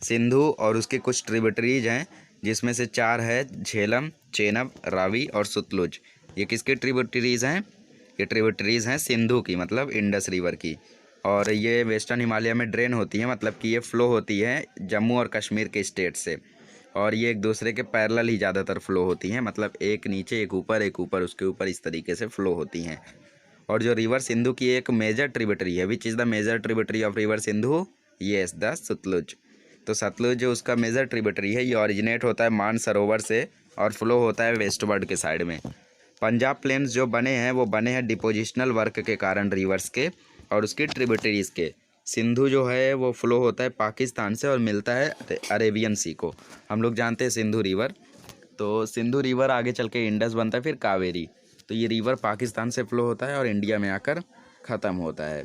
सिंधु और उसके कुछ ट्रिब्यूटरीज हैं जिसमें से 4 है झेलम, चेनाब, रावी और सतलुज। ये किसकी ट्रिब्यूटरीज़ हैं? ये ट्रिब्यूटरीज़ हैं सिंधु की, मतलब इंडस रिवर की। और ये वेस्टर्न हिमालय में ड्रेन होती है, मतलब कि ये फ़्लो होती है जम्मू और कश्मीर के स्टेट से। और ये एक दूसरे के पैरेलल ही ज़्यादातर फ़्लो होती हैं, मतलब एक नीचे एक ऊपर उसके ऊपर इस तरीके से फ़्लो होती हैं। और जो रिवर सिंधु की एक मेजर ट्रिब्यूटरी है, which is the major tributary of river Sindhu? Yes, the Sutlej. तो सतलुज जो उसका मेजर ट्रिब्यूटरी है, ये ओरिजिनेट होता है मानसरोवर से और फ्लो होता है वेस्टवर्ड के साइड में। पंजाब प्लेन्स जो बने हैं वो बने हैं डिपोजिशनल वर्क के कारण रिवर्स के और उसकी ट्रिब्यूटरीज़ के। सिंधु जो है वो फ़्लो होता है पाकिस्तान से और मिलता है अरेबियन सी को। हम लोग जानते हैं सिंधु रिवर, तो सिंधु रिवर आगे चल के इंडस बनता है, फिर कावेरी। तो ये रिवर पाकिस्तान से फ़्लो होता है और इंडिया में आकर ख़त्म होता है।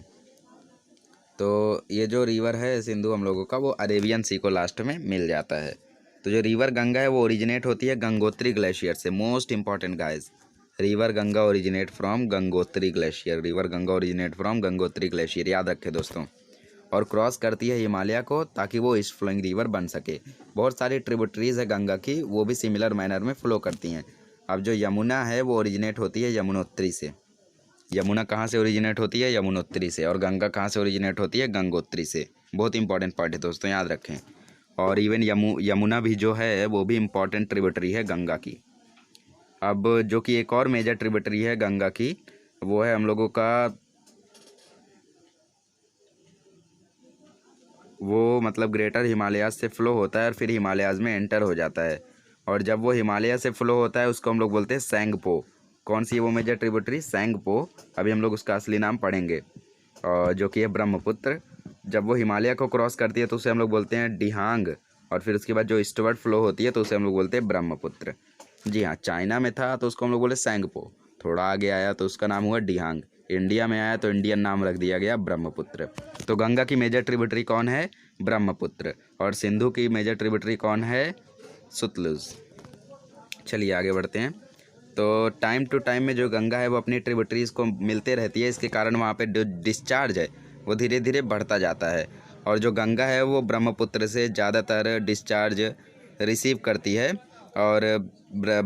तो ये जो रिवर है सिंधु हम लोगों का, वो अरेबियन सी को लास्ट में मिल जाता है। तो जो रिवर गंगा है वो ओरिजिनेट होती है गंगोत्री ग्लेशियर से। Most important guys, river Ganga originate from Gangotri glacier. River Ganga originate from Gangotri glacier, याद रखें दोस्तों। और क्रॉस करती है हिमालय को ताकि वो ईस्ट फ्लोइंग रिवर बन सके। बहुत सारी ट्रिब्यूटरीज है गंगा की, वो भी सिमिलर मैनर में फ़्लो करती हैं। अब जो यमुना है वो ओरिजिनेट होती है यमुनोत्री से। यमुना कहाँ से ओरिजिनेट होती है? यमुनोत्री से। और गंगा कहाँ से ओरिजिनेट होती है? गंगोत्री से। बहुत इंपॉर्टेंट पॉइंट है दोस्तों, याद रखें। और इवन यमुना भी जो है वो भी इम्पॉर्टेंट ट्रिब्यूटरी है गंगा की। अब जो कि एक और मेजर ट्रिब्यूटरी है गंगा की, वो है हम लोगों का, वो मतलब ग्रेटर हिमालयाज से फ़्लो होता है और फिर हिमालयाज में एंटर हो जाता है। और जब वो हिमालय से फ़्लो होता है उसको हम लोग बोलते हैं सैंगपो। कौन सी है वो मेजर ट्रिब्यूटरी? सैंगपो। अभी हम लोग उसका असली नाम पढ़ेंगे, और जो कि है ब्रह्मपुत्र। जब वो हिमालय को क्रॉस करती है तो उसे हम लोग बोलते हैं डिहांग। और फिर उसके बाद जो ईस्टवर्ड फ्लो होती है तो उसे हम लोग बोलते हैं ब्रह्मपुत्र। जी हाँ, चाइना में था तो उसको हम लोग बोले सैंगपो। थोड़ा आगे आया तो उसका नाम हुआ डिहांग। इंडिया में आया तो इंडियन नाम रख दिया गया ब्रह्मपुत्र। तो गंगा की मेजर ट्रिब्यूटरी कौन है? ब्रह्मपुत्र। और सिंधु की मेजर ट्रिब्यूटरी कौन है? सतलुज। चलिए आगे बढ़ते हैं। तो टाइम टू टाइम में जो गंगा है वो अपनी ट्रिब्यूटरीज़ को मिलते रहती है, इसके कारण वहाँ पे डिस्चार्ज है वो धीरे धीरे बढ़ता जाता है। और जो गंगा है वो ब्रह्मपुत्र से ज़्यादातर डिस्चार्ज रिसीव करती है और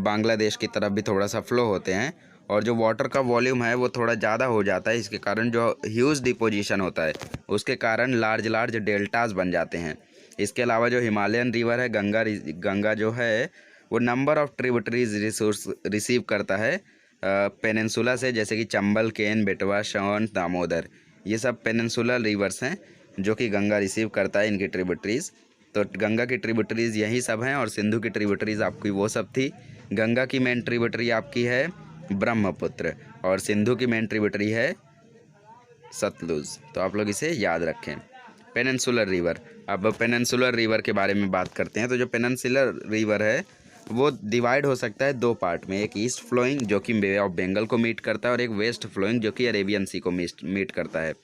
बांग्लादेश की तरफ भी थोड़ा सा फ़्लो होते हैं। और जो वाटर का वॉल्यूम है वो थोड़ा ज़्यादा हो जाता है, इसके कारण जो ह्यूज डिपोजिशन होता है उसके कारण लार्ज डेल्टाज बन जाते हैं। इसके अलावा जो हिमालयन रिवर है गंगा जो है वो number of tributaries resource receive करता है पेनिनसुला से, जैसे कि चंबल, केन, बेटवा, सोन, दामोदर। ये सब पेनिनसुलर रिवर्स हैं जो कि गंगा रिसीव करता है इनकी ट्रिब्यूटरीज़। तो गंगा की ट्रिब्यूटरीज़ यही सब हैं और सिंधु की ट्रिब्यूटरीज़ आपकी वो सब थी। गंगा की मेन ट्रिब्यूटरी आपकी है ब्रह्मपुत्र और सिंधु की मेन ट्रिब्यूटरी है सतलुज। तो आप लोग इसे याद रखें। पेनिनसुलर रिवर, अब पेनिनसुलर रिवर के बारे में बात करते हैं। तो जो पेनिनसुलर रिवर है वो डिवाइड हो सकता है दो पार्ट में, एक ईस्ट फ्लोइंग जो कि बे ऑफ बंगाल को मीट करता है और एक वेस्ट फ्लोइंग जो कि अरेबियन सी को मीट करता है।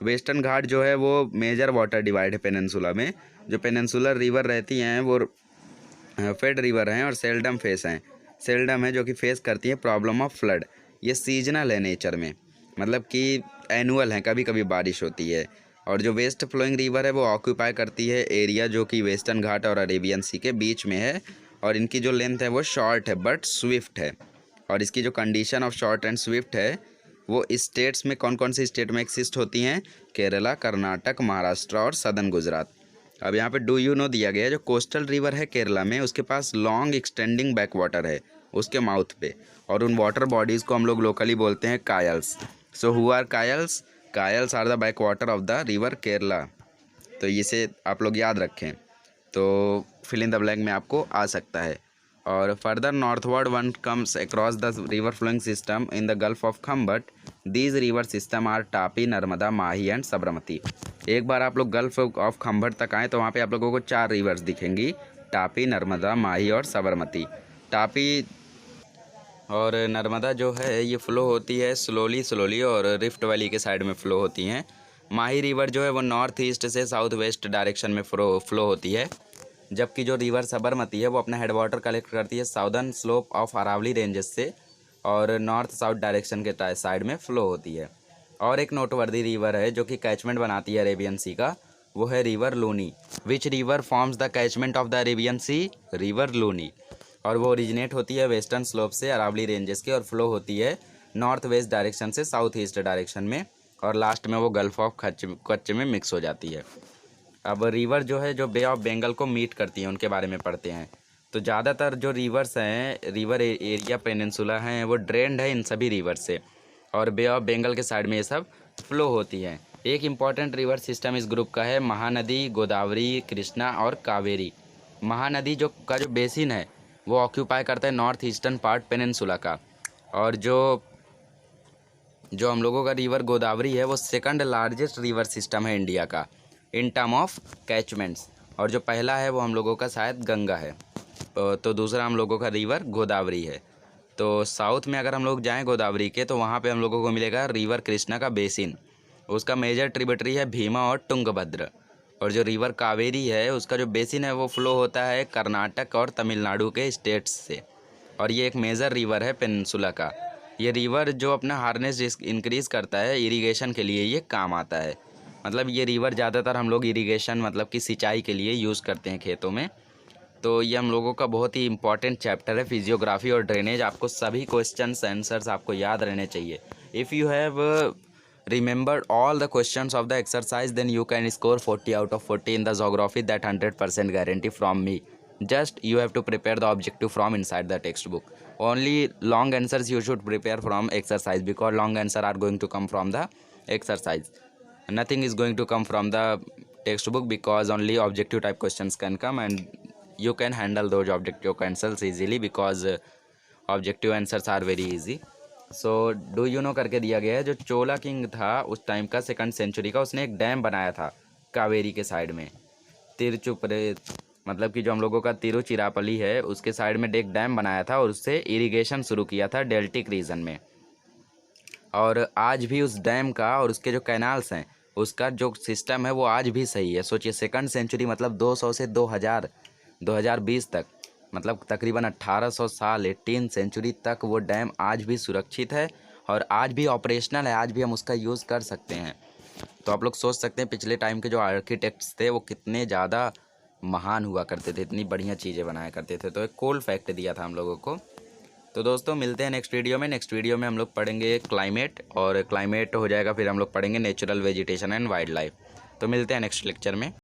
वेस्टर्न घाट जो है वो मेजर वाटर डिवाइड है पेनिनसुला में। जो पेनिनसुलर रिवर रहती हैं वो फेड रिवर हैं और सेल्डम फेस हैं। सेल्डम है जो कि फेस करती है प्रॉब्लम ऑफ फ्लड। ये सीजनल है नेचर में, मतलब कि एनुअल है, कभी कभी बारिश होती है। और जो वेस्ट फ्लोइंग रिवर है वो ऑक्यूपाई करती है एरिया जो कि वेस्टर्न घाट और अरेबियन सी के बीच में है। और इनकी जो लेंथ है वो शॉर्ट है बट स्विफ्ट है। और इसकी जो condition of short and Swift है वो स्टेट्स में कौन कौन सी स्टेट में एक्सिस्ट होती हैं? केरला, कर्नाटक, महाराष्ट्र और सदर्न गुजरात। अब यहाँ पे डू यू नो दिया गया है, जो कोस्टल रिवर है केरला में उसके पास लॉन्ग एक्सटेंडिंग बैक वाटर है उसके माउथ पे, और उन वाटर बॉडीज़ को हम लोग लोकली बोलते हैं kayals. So who are kayals? Kayals are the backwater of the river Kerala. तो इसे आप लोग याद रखें, तो फिल इन द ब्लैंक में आपको आ सकता है। और further northward one comes across the river flowing system in the Gulf of Khambhat. These river system are Tapi, Narmada, Mahi and Sabarmati. एक बार आप लोग गल्फ ऑफ खम्बट तक आएँ तो वहाँ पे आप लोगों को 4 रिवर्स दिखेंगी, टापी, नर्मदा, माही और साबरमती। टापी और नर्मदा जो है ये फ़्लो होती है स्लोली और रिफ्ट वैली के साइड में फ़्लो होती हैं। माही रिवर जो है वो नॉर्थ ईस्ट से साउथ वेस्ट डायरेक्शन में फ़्लो होती है। जबकि जो रिवर साबरमती है वो अपना हेड वाटर कलेक्ट करती है southern slope of Aravalli ranges से और नॉर्थ साउथ डायरेक्शन के साइड में फ़्लो होती है। और एक नोटवर्दी रिवर है जो कि कैचमेंट बनाती है अरेबियन सी का, वो है river Luni. Which river forms the catchment of the Arabian Sea? River Luni. और वो ओरिजिनेट होती है वेस्टर्न स्लोप से अरावली रेंजेस की और फ्लो होती है नॉर्थ वेस्ट डायरेक्शन से साउथ ईस्ट डायरेक्शन में, और लास्ट में वो गल्फ ऑफ कच्छ में मिक्स हो जाती है। अब रिवर जो है जो बे ऑफ बंगाल को मीट करती हैं उनके बारे में पढ़ते हैं। तो ज़्यादातर जो रिवर्स हैं, रिवर एरिया पेनिनसुला हैं, वो ड्रेन्ड है इन सभी रिवर से, और बे ऑफ बंगाल के साइड में ये सब फ्लो होती हैं। एक इम्पॉर्टेंट रिवर सिस्टम इस ग्रुप का है महानदी, गोदावरी, कृष्णा और कावेरी। महानदी जो बेसिन है वो ऑक्यूपाई करता है नॉर्थ ईस्टर्न पार्ट पेनिनसुला का, और जो हम लोगों का रिवर गोदावरी है वो सेकंड लार्जेस्ट रिवर सिस्टम है इंडिया का इन टर्म ऑफ कैचमेंट्स, और जो पहला है वो हम लोगों का शायद गंगा है, तो दूसरा हम लोगों का रिवर गोदावरी है। तो साउथ में अगर हम लोग जाएं गोदावरी के, तो वहाँ पे हम लोगों को मिलेगा रिवर कृष्णा का बेसिन, उसका मेजर ट्रिब्यूटरी है भीमा और तुंगभद्र। और जो रिवर कावेरी है उसका जो बेसिन है वो फ्लो होता है कर्नाटक और तमिलनाडु के स्टेट्स से, और ये एक मेजर रिवर है पेनिनसुला का। ये रिवर जो अपना हार्नेस इंक्रीज़ करता है इरिगेशन के लिए ये काम आता है। मतलब ये रिवर ज़्यादातर हम लोग इरिगेशन मतलब कि सिंचाई के लिए यूज़ करते हैं खेतों में। तो ये हम लोगों का बहुत ही इंपॉर्टेंट चैप्टर है फिजियोग्राफी और ड्रेनेज। आपको सभी क्वेश्चंस आंसर्स आपको याद रहने चाहिए। If you have remembered all the questions of the exercise, then you can score 40 out of 40 in the geography, that 100% guarantee from me. Just you have to prepare the objective from inside the textbook. Only long answers you should prepare from exercise, because long answer are going to come from the exercise. Nothing is going to come from the textbook, because only objective type questions can come, and you can handle those objective answers easily, because objective answers are very easy. So do you know करके दिया गया है। जो चोला किंग था उस टाइम का सेकंड सेंचुरी का, उसने एक डैम बनाया था कावेरी के साइड में, तिरुचुपरे मतलब कि जो हम लोगों का तिरुचिरापल्ली है उसके साइड में एक डैम बनाया था, और उससे इरिगेशन शुरू किया था डेल्टिक रीजन में। और आज भी उस डैम का और उसके जो कैनाल्स हैं उसका जो सिस्टम है वो आज भी सही है। सोचिए सेकंड सेंचुरी मतलब 200 से 2020 तक, मतलब तकरीबन 1800 साल 18 सेंचुरी तक वो डैम आज भी सुरक्षित है और आज भी ऑपरेशनल है, आज भी हम उसका यूज़ कर सकते हैं। तो आप लोग सोच सकते हैं पिछले टाइम के जो आर्किटेक्ट्स थे वो कितने ज़्यादा महान हुआ करते थे, इतनी बढ़िया चीज़ें बनाया करते थे। तो एक कूल फैक्ट दिया था हम लोगों को। तो दोस्तों मिलते हैं नेक्स्ट वीडियो में। नेक्स्ट वीडियो में हम लोग पढ़ेंगे क्लाइमेट, और क्लाइमेट हो जाएगा फिर हम लोग पढ़ेंगे natural vegetation and wild life. तो मिलते हैं नेक्स्ट लेक्चर में।